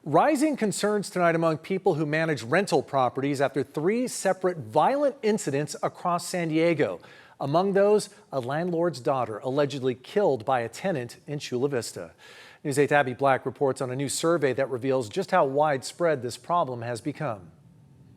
Rising concerns tonight among people who manage rental properties after three separate violent incidents across San Diego. Among those, a landlord's daughter allegedly killed by a tenant in Chula Vista. News 8's Abby Black reports on a new survey that reveals just how widespread this problem has become.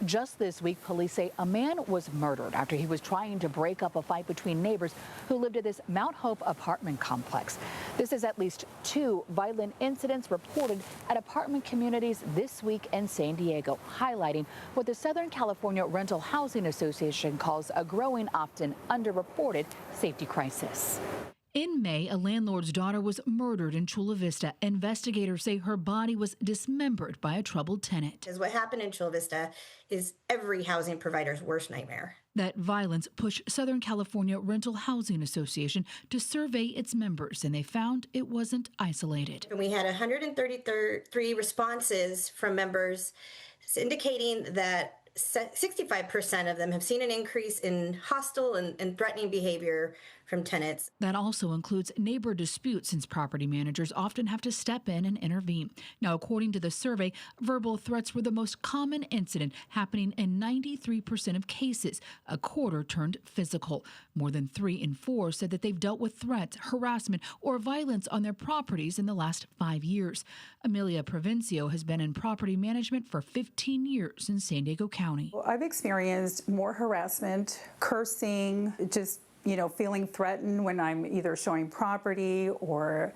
Just this week, police say a man was murdered after he was trying to break up a fight between neighbors who lived at this Mount Hope apartment complex. This is at least two violent incidents reported at apartment communities this week in San Diego, highlighting what the Southern California Rental Housing Association calls a growing, often underreported safety crisis. In May, a landlord's daughter was murdered in Chula Vista. Investigators say her body was dismembered by a troubled tenant. Because what happened in Chula Vista is every housing provider's worst nightmare. That violence pushed Southern California Rental Housing Association to survey its members, and they found it wasn't isolated. And we had 133 responses from members indicating that 65% of them have seen an increase in hostile and threatening behavior from tenants. That also includes neighbor disputes, since property managers often have to step in and intervene. Now, according to the survey, verbal threats were the most common incident, happening in 93% of cases. A quarter turned physical. More than 3 in 4 said that they've dealt with threats, harassment, or violence on their properties in the last 5 years. Amelia Provencio has been in property management for 15 years in San Diego County. Well, I've experienced more harassment, cursing, just feeling threatened when I'm either showing property or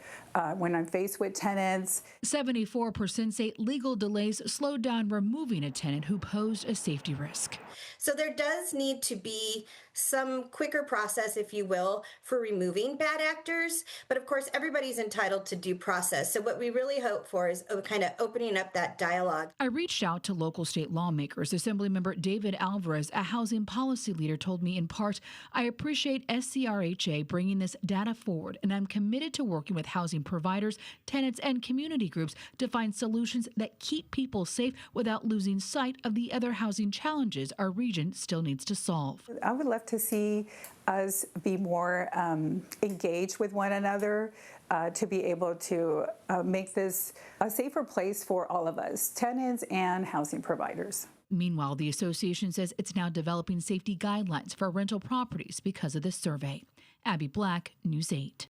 when I'm faced with tenants. 74% say legal delays slowed down removing a tenant who posed a safety risk. So there does need to be some quicker process, if you will, for removing bad actors. But of course, everybody's entitled to due process. So what we really hope for is kind of opening up that dialogue. I reached out to local state lawmakers. Assemblymember David Alvarez, a housing policy leader, told me in part, "I appreciate SCRHA bringing this data forward, and I'm committed to working with housing providers, tenants, and community groups to find solutions that keep people safe without losing sight of the other housing challenges our region still needs to solve." I would love to see us be more engaged with one another to be able to make this a safer place for all of us, tenants and housing providers. Meanwhile, the association says it's now developing safety guidelines for rental properties because of this survey. Abby Black, News 8.